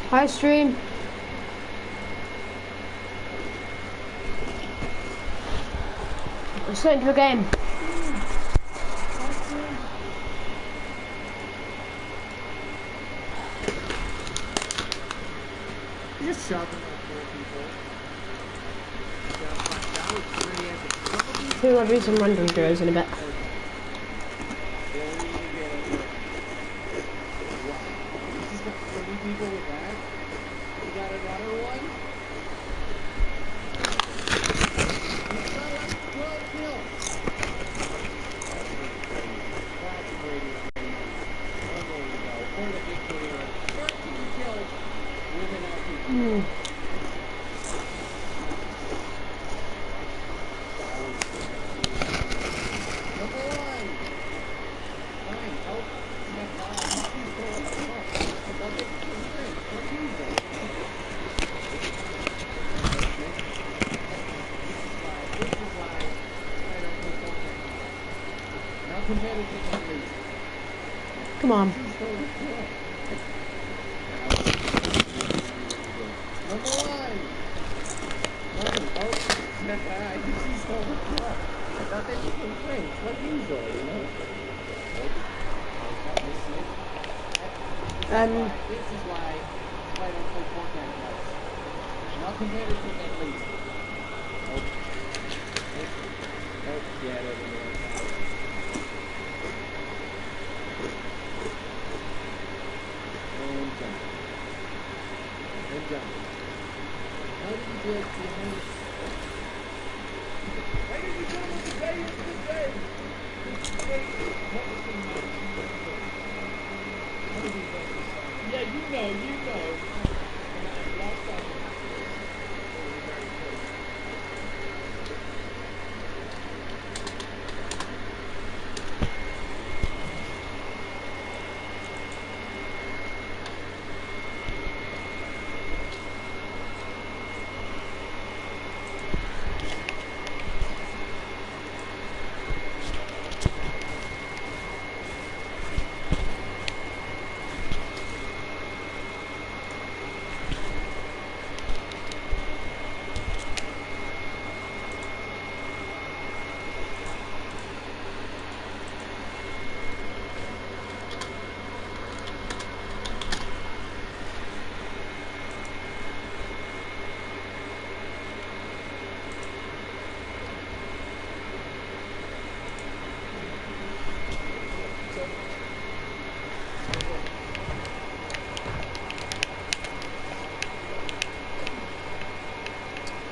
Hi, stream. Let's get into a game. You're just shoving at four people. Who will do some random drills in a bit. Come on. This is why I don't play Fortnite much. Not competitive at least. Yeah, it doesn't work out. And jump. And jump. How did you get behind the... Ladies and gentlemen, today is the day! Yeah, you know.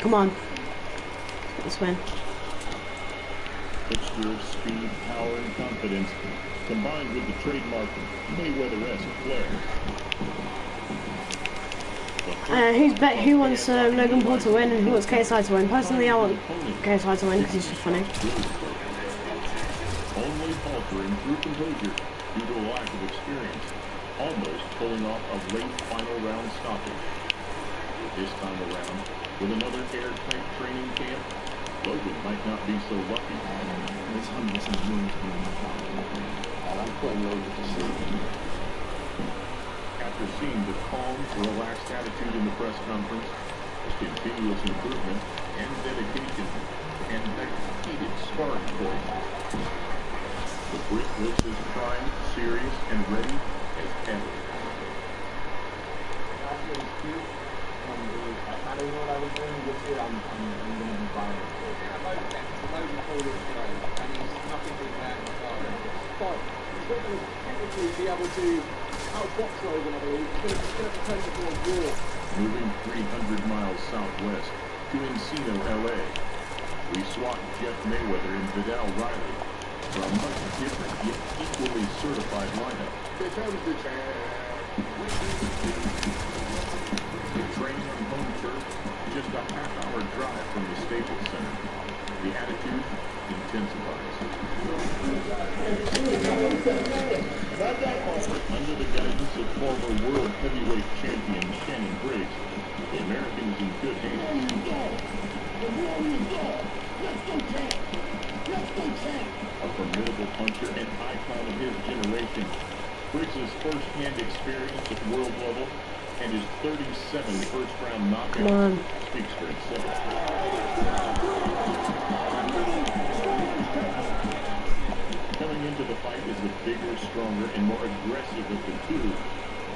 Come on. Let's win. mixture of speed, power, and confidence, combined with the trademark Mayweather-esque flair. Who wants Logan Paul to win and who wants KSI to win? Personally, I want KSI to win because he's just funny. Only faltering through composure due to a lack of experience, almost pulling off a late final round stoppage. This time around, with another airtight training camp, Logan might not be so lucky. It's 100% going to be my problem. I'm putting Logan to sleep. After seeing the calm, relaxed attitude in the press conference, continuous improvement, and dedication, and that heated sparring point, the Brit looks as primed, serious, and ready as ever. I don't know what I was doing this year. I'm going to be fine. Logan Paul looks great, and he's nothing but that in the car. But he's not going to technically be able to outbox Logan, I believe. He's going to take it to a war. Moving 300 miles southwest to Encino, LA, we swap Jeff Mayweather and Vidal Riley for a much different yet equally certified lineup. Here comes the champ. Training on home turf, just a half-hour drive from the Staples Center. The attitude intensifies. Under the guidance of former world heavyweight champion Shannon Briggs, the American is in good hands. A formidable puncher and icon of his generation, Briggs' first-hand experience at world level and his 37 first-round knockouts speaks for itself. Coming into the fight as the bigger, stronger, and more aggressive of the two,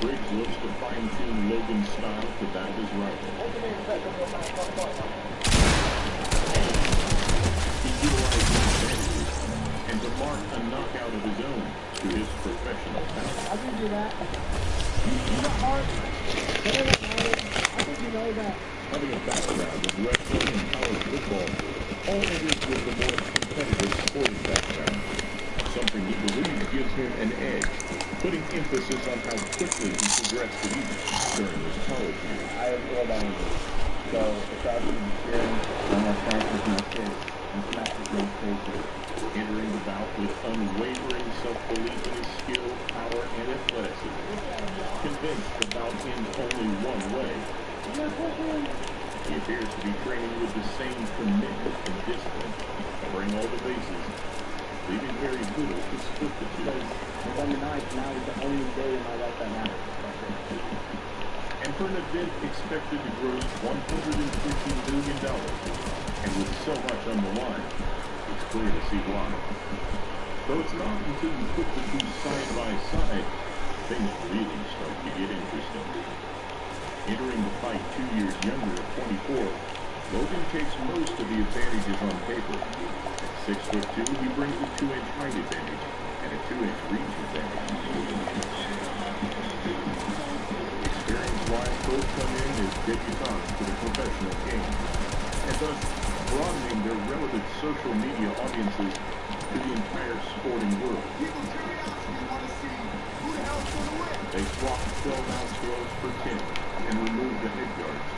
Briggs looks to fine-tune Logan's style to that of his rival. He utilized his advantages and to mark a knockout of his own to his professional talent. I can do that. You got heart. I think you know that. Having a background in wrestling and college football, all enters with the more competitive sports background, something he believes gives him an edge, putting emphasis on how quickly he progressed to each during his college years. I have all that in this. So it's actually experience, I have practice my kids, and practice my patience. Entering the bout with unwavering self-belief in his skill, power, and athleticism. Convinced the bout ends only one way. He appears to be training with the same commitment and discipline, covering all the bases, leaving very little to split the two. November 9th, now is the only day in my life that matters. And for an event expected to gross $150 million, and with so much on the line, it's clear to see why. Though it's not until you put the two side by side, things really start to get interesting. Entering the fight 2 years younger at 24, Logan takes most of the advantages on paper. At 6'2", he brings a 2-inch height advantage and a 2-inch reach advantage. Experience-wise, both come in as debutants to the professional game, and thus broadening their relative social media audiences to the entire sporting world. They swap 12-ounce gloves for 10 and remove the head guards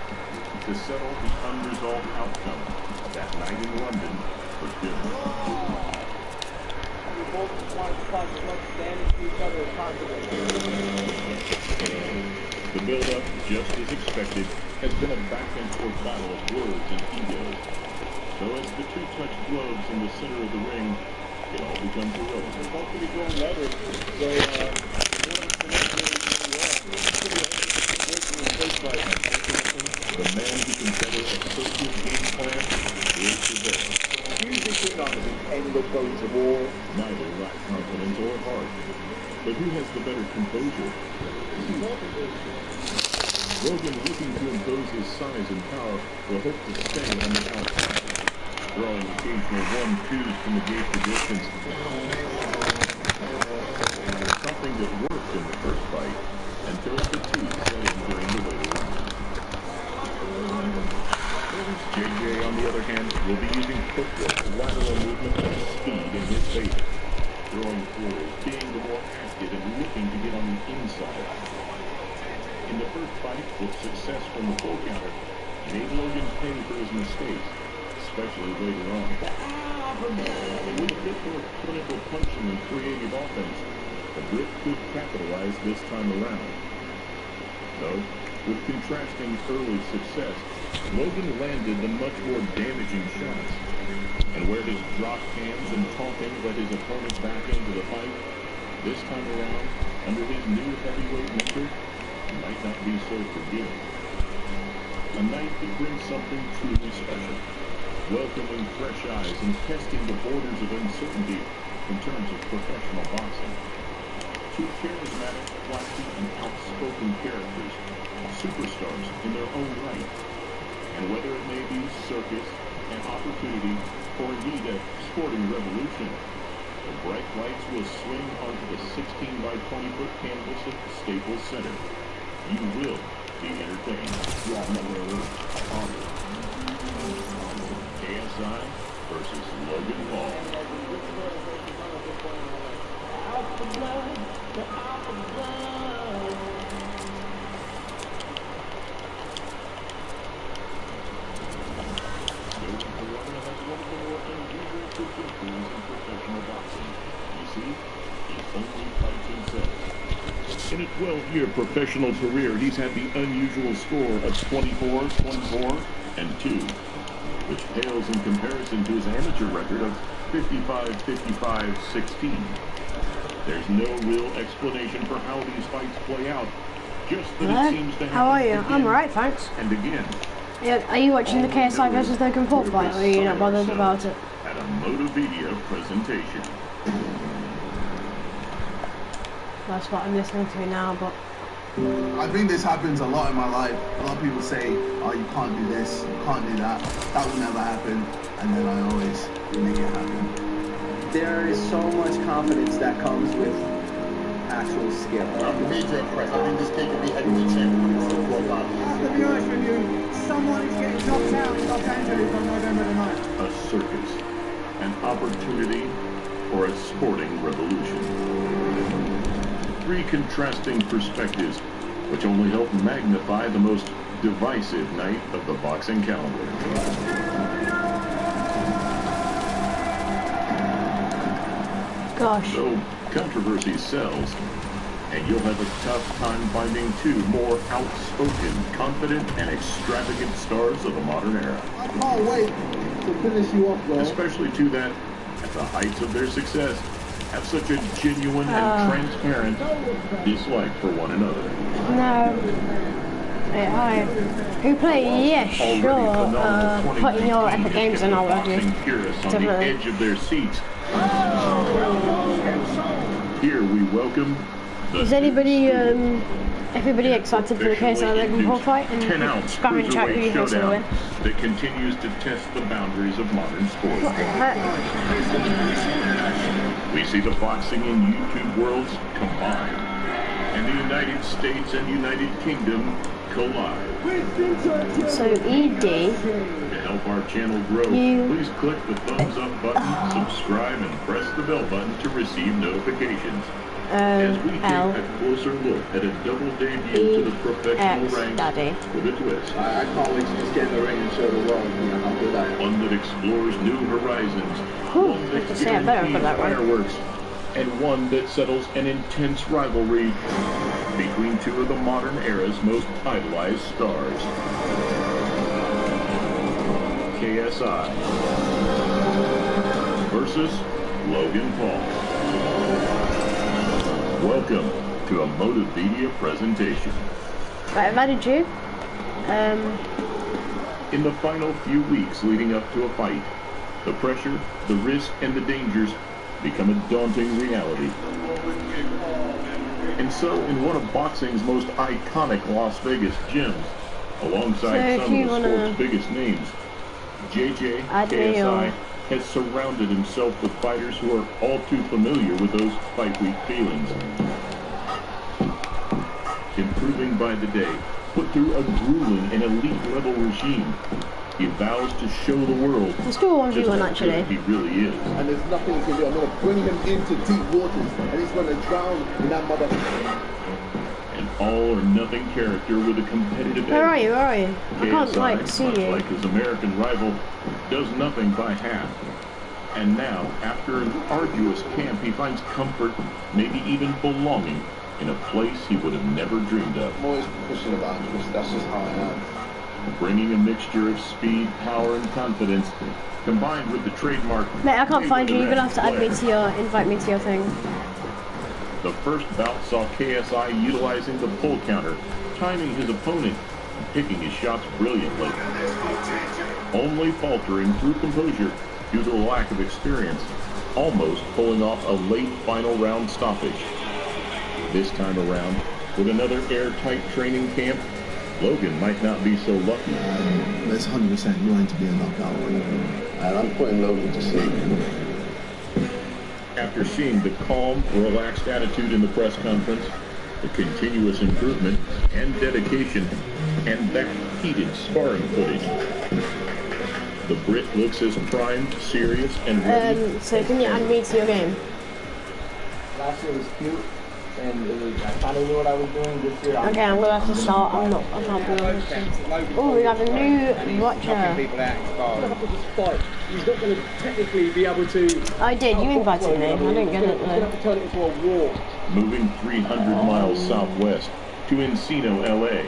to settle the unresolved outcome of that night in London for dinner. We both want to cause as much damage to each other as possible. The build-up, just as expected, has been a back-and-forth battle of words and egos. So as the two touch gloves in the center of the ring, it all becomes irrelevant. We're both to be going leather, so the man who can better assert his game plan will prevail. usually synonymous and the goes to war. Neither lack confidence or heart. But who has the better composure? Logan, looking to impose his size and power, will hope to stay on the outside, throwing occasional 1-2s from the gate distance. Something that worked in the first fight until fatigue set in during the later rounds. JJ, on the other hand, will be using footwork, lateral movement, and speed in his favor. Throwing forward, being the more active and looking to get on the inside. In the first fight, with success from the full counter, made Logan pay for his mistakes, especially later on. With a bit more clinical punching and creative offense, the Brit could capitalize this time around. Though, with contrasting early success, Logan landed the much more damaging shots. And where his dropped hands and taunting led his opponent back into the fight, this time around, under his new heavyweight mentor, might not be so forgiving. A night that brings something truly special, welcoming fresh eyes and testing the borders of uncertainty in terms of professional boxing. Two charismatic, flashy, and outspoken characters, superstars in their own right. And whether it may be circus, an opportunity, or indeed a sporting revolution, the bright lights will swing onto the 16 by 20 foot canvas at Staples Center. You will be entertained. KSI versus Logan Paul. In a 12-year professional career, he's had the unusual score of 24, 24, and 2, which pales in comparison to his amateur record of 55, 55, 16. There's no real explanation for how these fights play out, just that Hello? it seems to happen How are you? again I'm alright, thanks. and again. Yeah, are you watching the KSI versus Logan Paul fight, or are you not bothered about it? At a Motovidia presentation. That's what I'm listening to now, but... I think this happens a lot in my life. A lot of people say, oh, you can't do this, you can't do that, that will never happen, and then I always make it happen. There is so much confidence that comes with actual skill. I'm major impressed. I think this kid could be heavyweight champion for 4 or 5 years. I have to be honest with you, someone is getting knocked out in Los Angeles on November the 9th. A circus, an opportunity, or a sporting revolution. 3 contrasting perspectives, which only help magnify the most divisive night of the boxing calendar. Gosh. So, controversy sells, and you'll have a tough time finding 2 more outspoken, confident, and extravagant stars of the modern era. I can't wait to finish you off, bro. Especially 2 that, at the heights of their success, have such a genuine and transparent dislike for one another. No. Who play? Yeah, sure. Putting your Epic Games and all that, Purists on the definitely. edge of their seats. Here we welcome the Is everybody excited for the KSI Logan Paul fight? And 10-ounce spam in chat who you think's gonna showdown win. that continues to test the boundaries of modern sport. What the heck? We see the boxing and YouTube worlds combine, and the United States and United Kingdom collide. So ED, To help our channel grow, please click the thumbs up button, subscribe, and press the bell button to receive notifications. As we take L, a closer look at a double debut to the professional X, ranks Daddy. with a twist. I can't wait to just get in the ring and show the world how good I am. One that explores new horizons, Whew, one I that have to say it better for guarantees that one. fireworks, and one that settles an intense rivalry between 2 of the modern era's most idolized stars. KSI versus Logan Paul. Welcome to a Motovidia presentation. right, I've added you. In the final few weeks leading up to a fight, the pressure, the risk, and the dangers become a daunting reality. And so, in one of boxing's most iconic Las Vegas gyms, alongside So some if you of the wanna sport's biggest names, JJ add me KSI or- has surrounded himself with fighters who are all too familiar with those fight week feelings. Improving by the day, put through a grueling and elite level regime, he vows to show the world Let's do a 1v1 just how actually. good he really is. And there's nothing he can do. I'm going to bring him into deep waters, and he's going to drown in that mother. An all-or-nothing character with a competitive Where are edge. you? Where are you? I can't KSI, like see much you. like his American rival, does nothing by half. And now, after an arduous camp, he finds comfort, maybe even belonging, in a place he would have never dreamed of. I'm always pushing the boundaries. That's just how I am. Bringing a mixture of speed, power, and confidence, combined with the trademark... Mate, I can't find you. You're Mayweather gonna have to add me flair. to your, invite me to your thing. The first bout saw KSI utilizing the pull counter, timing his opponent, and picking his shots brilliantly. Only faltering through composure due to a lack of experience, almost pulling off a late final round stoppage. This time around, with another airtight training camp, Logan might not be so lucky. There's 100% going to be a knockout. And I'm putting Logan to sleep. After seeing the calm, relaxed attitude in the press conference, the continuous improvement and dedication, and that heated sparring footage, the Brit looks as primed, serious, and ready. So can you add me to your game? Last year was cute, and it was, I kind of knew what I was doing. This year, Okay, I'm gonna have to start. I can't do it. Oh, we have a new watcher. People out in cars. This fight, he's not going to technically be able to. I did. You invited me. I didn't get it He's going to have though. to turn it into a war. Moving 300 miles southwest to Encino, LA,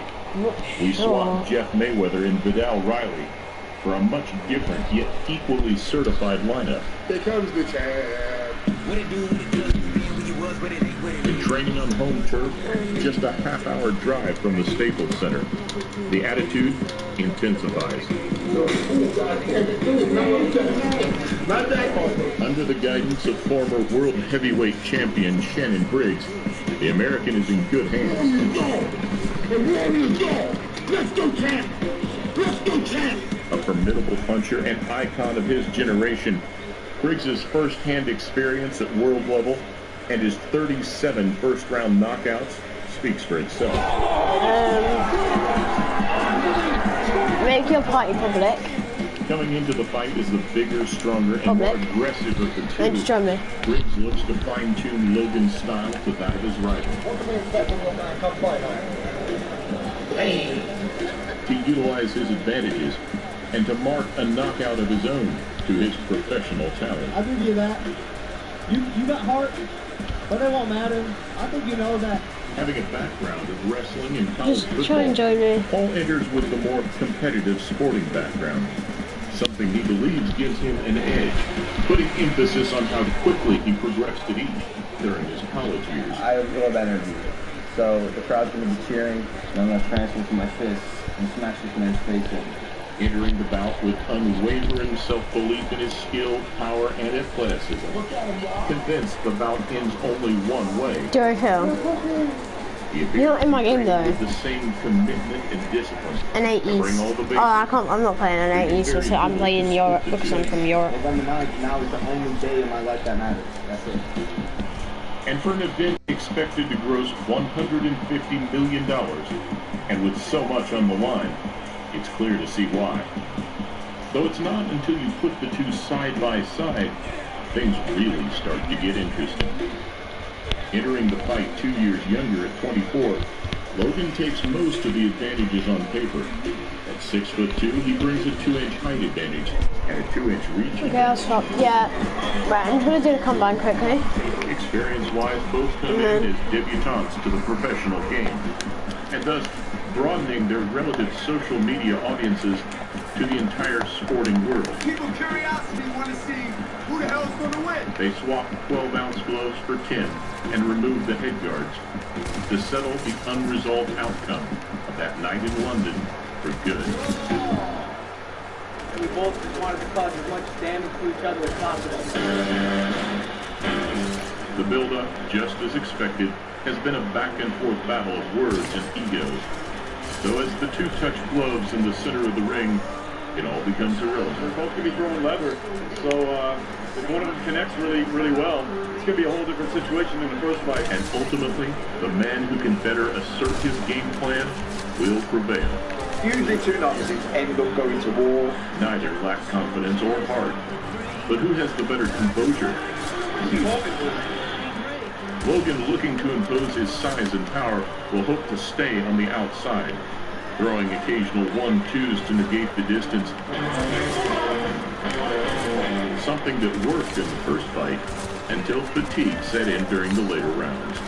we swap Jeff Mayweather and Vidal Riley for a much different yet equally certified lineup. Here comes the champ. The training on home turf, just a half-hour drive from the Staples Center. The attitude intensifies. Under the guidance of former world heavyweight champion Shannon Briggs, the American is in good hands. Let's go, champ! Let's go, champ! A formidable puncher and icon of his generation, Briggs' first-hand experience at world level and his 37 first-round knockouts speaks for itself. Make your party public. Coming into the fight is the bigger, stronger, and more Public. aggressive of the And two. just join me. Briggs looks to fine-tune Logan's style to that of his rival. To utilize his advantages and to mark a knockout of his own to his professional talent. I'll give you that. You got heart, but it won't matter. I think you know that. Having a background of wrestling and college Just try football, and join me. Paul enters with the more competitive sporting background, something he believes gives him an edge, putting emphasis on how quickly he progressed at each during his college years. I have real bad energy. So the crowd's going to be cheering, and I'm going to transfer to my fists and smash this man's face in. Entering the bout with unwavering self-belief in his skill, power, and athleticism. Convinced the bout ends only one way. Do I feel? He appears You're not in my game, though. with the same commitment and discipline. An Bring 80s. all the bases. Oh, I can't. I'm not playing an 80s. So I'm playing Europe because I'm from Europe. November 9th now is the only day in my life that matters. That's it. And for an event expected to gross $150 million, and with so much on the line, it's clear to see why. Though it's not until you put the two side by side, things really start to get interesting. Entering the fight 2 years younger at 24, Logan takes most of the advantages on paper. At 6'2", he brings a 2-inch height advantage and a 2-inch reach. Okay, I'll stop. Yeah. Right, I'm gonna do the combine quickly. Experience-wise, both come in as debutantes to the professional game, and thus broadening their relative social media audiences to the entire sporting world. People curiosity want to see who the hell's going to win. They swap 12-ounce gloves for 10 and remove the head guards to settle the unresolved outcome of that night in London for good. And we both just wanted to cause as much damage to each other as possible. The build-up, just as expected, has been a back-and-forth battle of words and egos. So as the two touch gloves in the center of the ring, it all becomes irrelevant. They're both going to be throwing lever, so if one of them connects really, really well, it's going to be a whole different situation than the first fight. And ultimately, the man who can better assert his game plan will prevail. Usually two Nazis end up going to war. Neither lack confidence or heart. But who has the better composure? Logan, looking to impose his size and power, will hope to stay on the outside, throwing occasional 1-2s to negate the distance. Something that worked in the first fight until fatigue set in during the later rounds.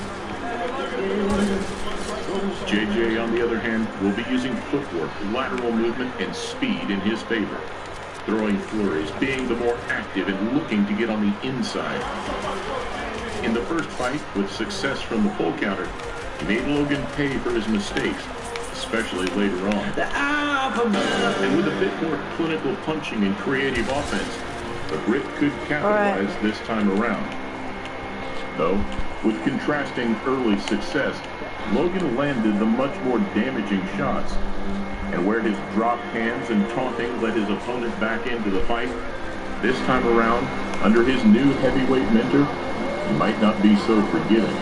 JJ, on the other hand, will be using footwork, lateral movement, and speed in his favor. Throwing flurries, being the more active and looking to get on the inside. In the first fight, with success from the pull counter, he made Logan pay for his mistakes, especially later on. And with a bit more clinical punching and creative offense, the Brit could capitalize this time around. Though, with contrasting early success, Logan landed the much more damaging shots. And where his dropped hands and taunting led his opponent back into the fight, this time around, under his new heavyweight mentor, he might not be so forgiving.